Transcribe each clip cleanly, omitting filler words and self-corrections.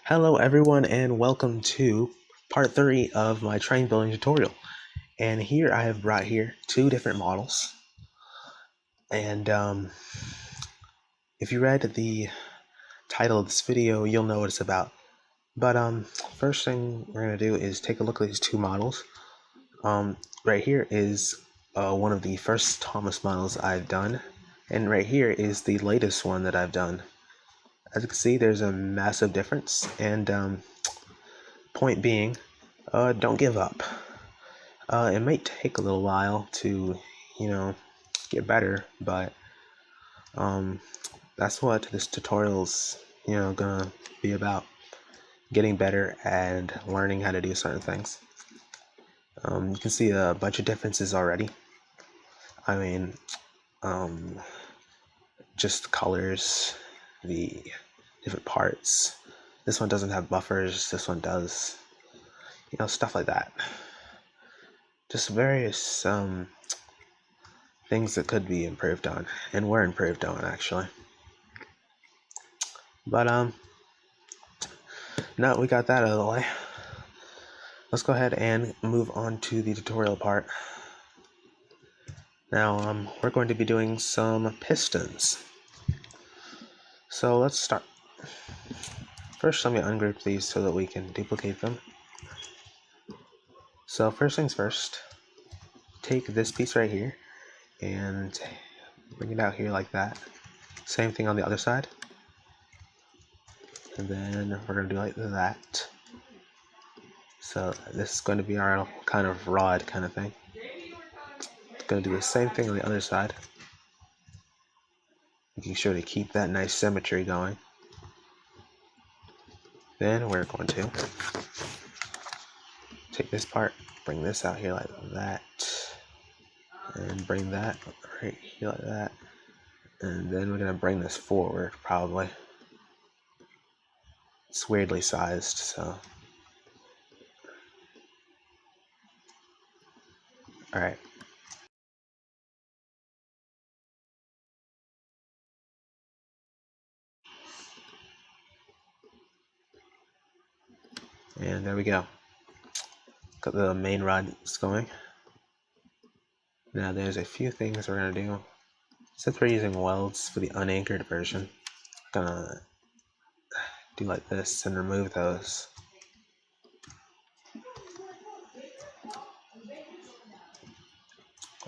Hello everyone and welcome to part 3 of my train building tutorial. And here I have brought here two different models. And if you read the title of this video, you'll know what it's about. But first thing we're going to do is take a look at these two models. Right here is one of the first Thomas models I've done. And right here is the latest one that I've done. As you can see, there's a massive difference. And point being, don't give up. It might take a little while to, get better, but that's what this tutorial's, gonna be about. Getting better and learning how to do certain things. You can see a bunch of differences already. I mean, just colors, the different parts. This one doesn't have buffers, this one does. Stuff like that. Just various things that could be improved on, and were improved on actually. But now that we got that out of the way, let's go ahead and move on to the tutorial part. Now we're going to be doing some pistons. So let's start. First, let me ungroup these so that we can duplicate them. So first things first, take this piece right here and bring it out here like that. Same thing on the other side. And then we're going to do like that. So this is going to be our kind of rod kind of thing. It's going to do the same thing on the other side. Making sure to keep that nice symmetry going. Then we're going to take this part, bring this out here like that, and bring that right here like that. And then we're going to bring this forward probably. It's weirdly sized, so. Alright. And there we go. Got the main rods going. Now there's a few things we're going to do. Since we're using welds for the unanchored version, I'm gonna do like this and remove those.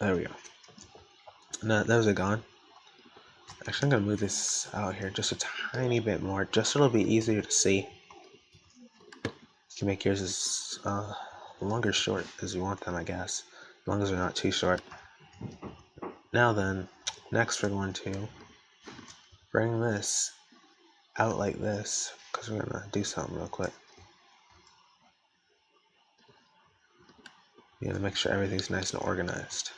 There we go. Now those are gone. Actually, I'm gonna move this out here just a tiny bit more, just so it'll be easier to see. You can make yours as long or short as you want them, I guess, as long as they're not too short. Now then, next we're going to bring this out like this, because we're gonna do something real quick. You gotta make sure everything's nice and organized.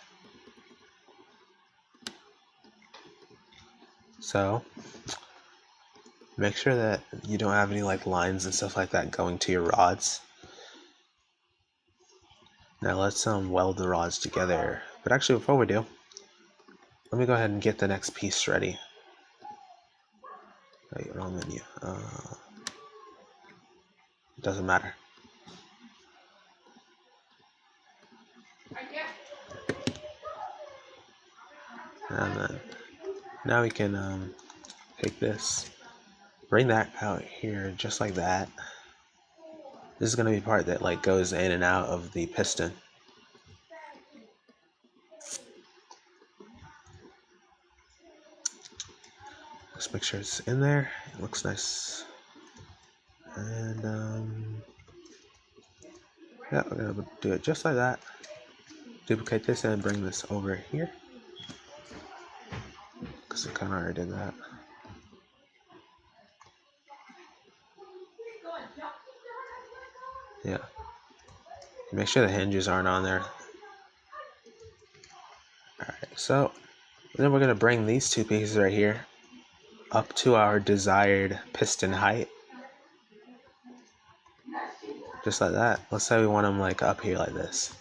So make sure that you don't have any like lines and stuff like that going to your rods. Now let's weld the rods together. But actually, before we do, let me go ahead and get the next piece ready. Wait, wrong menu. Doesn't matter. And then now we can take this, bring that out here just like that. This is going to be part that like goes in and out of the piston. Just make sure it's in there. It looks nice. And yeah, we're going to do it just like that. Duplicate this and bring this over here, because I kind of already did that. Yeah. Make sure the hinges aren't on there. Alright, so then we're going to bring these two pieces right here up to our desired piston height. Just like that. Let's say we want them like up here like this.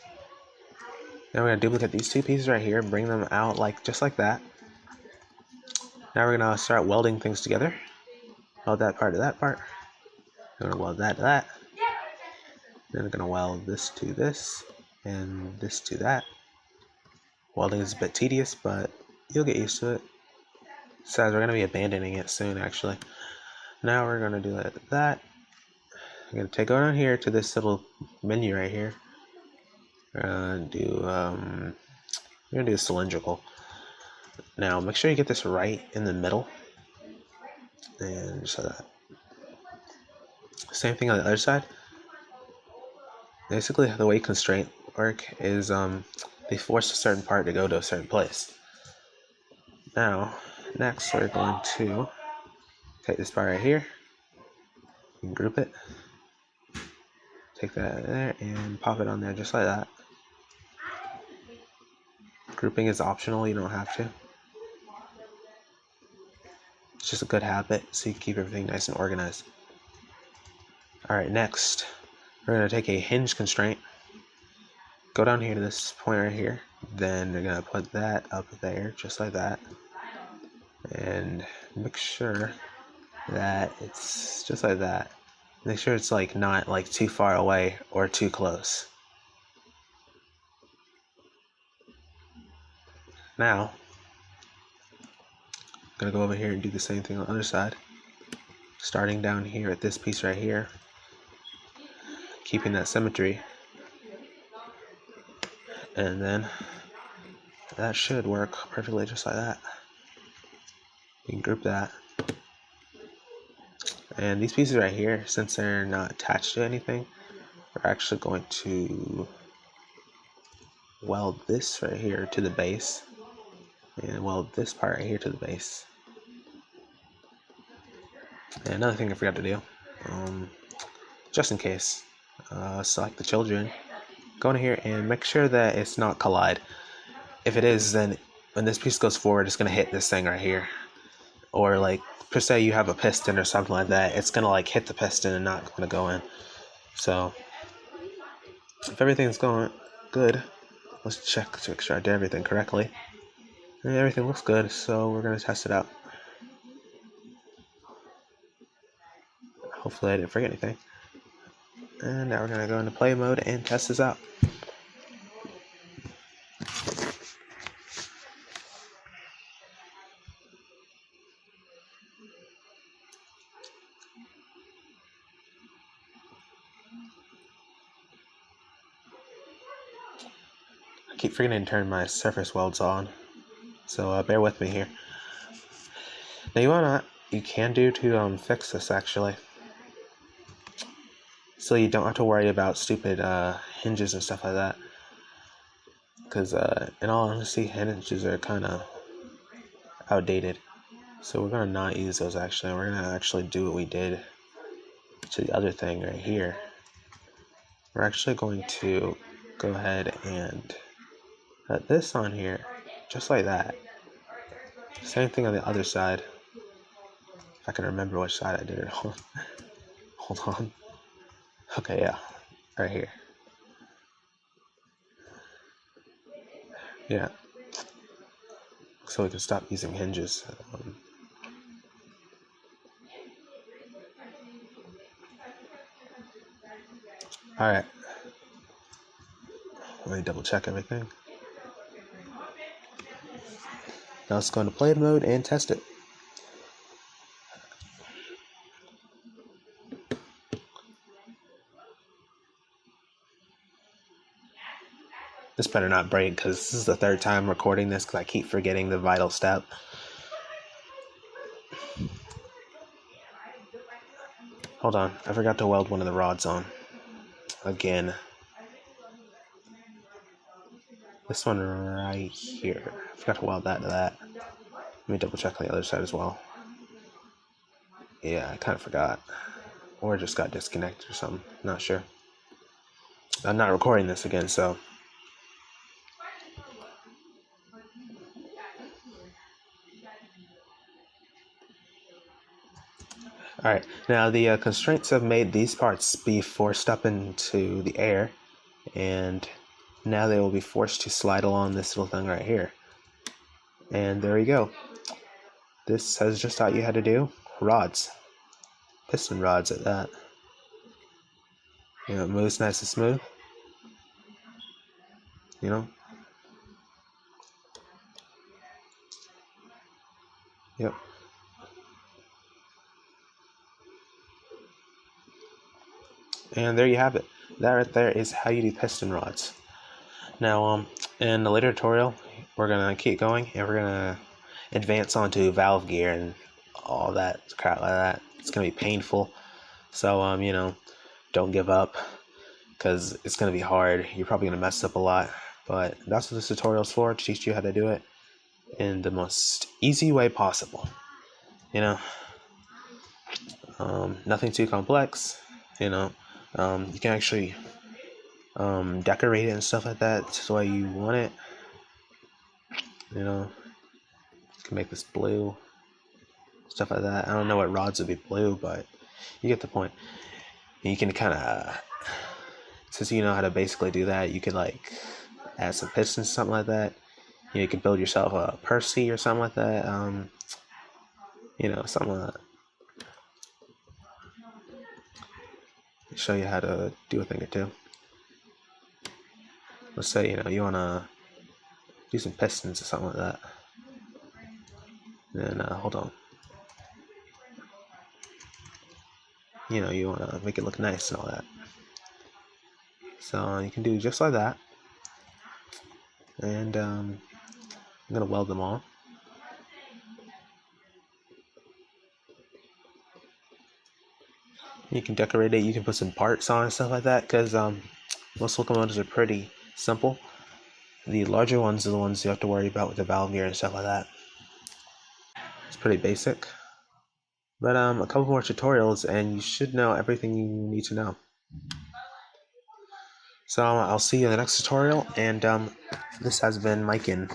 Now we're going to duplicate these two pieces right here, bring them out like just like that. Now we're going to start welding things together. Weld that part to that part. I'm gonna weld that to that. Then I'm gonna weld this to this and this to that. Welding is a bit tedious, but you'll get used to it. Besides, we're gonna be abandoning it soon, actually. Now we're gonna do it like that. I'm gonna take it on here to this little menu right here. We're gonna do cylindrical. Now make sure you get this right in the middle, and just like that. Same thing on the other side. Basically, the way constraint work is they force a certain part to go to a certain place. Now, next we're going to take this part right here and group it. Take that there and pop it on there just like that. Grouping is optional, you don't have to. It's just a good habit so you can keep everything nice and organized. Alright, next we're going to take a hinge constraint, go down here to this point right here, then we're going to put that up there just like that, and make sure that it's just like that. Make sure it's like not like too far away or too close. Now I'm gonna go over here and do the same thing on the other side, starting down here at this piece right here, keeping that symmetry, and then that should work perfectly just like that. You can group that. And these pieces right here, since they're not attached to anything, we're actually going to weld this right here to the base, and weld this part right here to the base. And another thing I forgot to do, just in case, select the children, go in here and make sure that it's not collide. If it is, then when this piece goes forward, it's going to hit this thing right here. Or like, per se, you have a piston or something like that, it's going to like hit the piston and not going to go in. So if everything's going good, let's check to make sure I did everything correctly. And everything looks good, so we're going to test it out. Hopefully I didn't forget anything. And now we're going to go into play mode and test this out. I keep forgetting to turn my surface welds on, so bear with me here. Now you can do to fix this actually, so you don't have to worry about stupid hinges and stuff like that. Because in all honesty, hinges are kind of outdated. So we're gonna not use those actually. We're gonna actually do what we did to the other thing right here. We're actually going to go ahead and put this on here, just like that. Same thing on the other side. If I can remember which side I did it on. Hold on. Okay, yeah, right here. Yeah. So we can stop using hinges. Alright. Let me double check everything. Now let's go into play mode and test it. This better not break, because this is the third time recording this because I keep forgetting the vital step. Hold on, I forgot to weld one of the rods on. Again. This one right here. I forgot to weld that to that. Let me double check on the other side as well. Yeah, I kind of forgot. Or it just got disconnected or something. Not sure. I'm not recording this again, so. Alright, now the constraints have made these parts be forced up into the air, and now they will be forced to slide along this little thing right here. And there you go. This has just taught you how to do rods. Piston rods at that. You know, it moves nice and smooth. You know. Yep. And there you have it. That right there is how you do piston rods. Now, in the later tutorial, we're gonna keep going and we're gonna advance onto valve gear and all that crap like that. It's gonna be painful. So, you know, don't give up because it's gonna be hard. You're probably gonna mess up a lot, but that's what this tutorial is for, to teach you how to do it in the most easy way possible. You know, nothing too complex. You know, you can actually decorate it and stuff like that just the way you want it. You know, you can make this blue, stuff like that. I don't know what rods would be blue, but you get the point. And you can kind of, since you know how to basically do that, you could like add some pistons, something like that. You know, you can build yourself a Percy or something like that. You know, something like that. Show you how to do a thing or two. Let's say, you know, you want to do some pistons or something like that. And hold on. You know, you want to make it look nice and all that. So you can do just like that. And I'm going to weld them all. You can decorate it. You can put some parts on and stuff like that, because most locomotives are pretty simple. The larger ones are the ones you have to worry about with the valve gear and stuff like that. It's pretty basic. But a couple more tutorials and you should know everything you need to know. So I'll see you in the next tutorial, and this has been Mike in.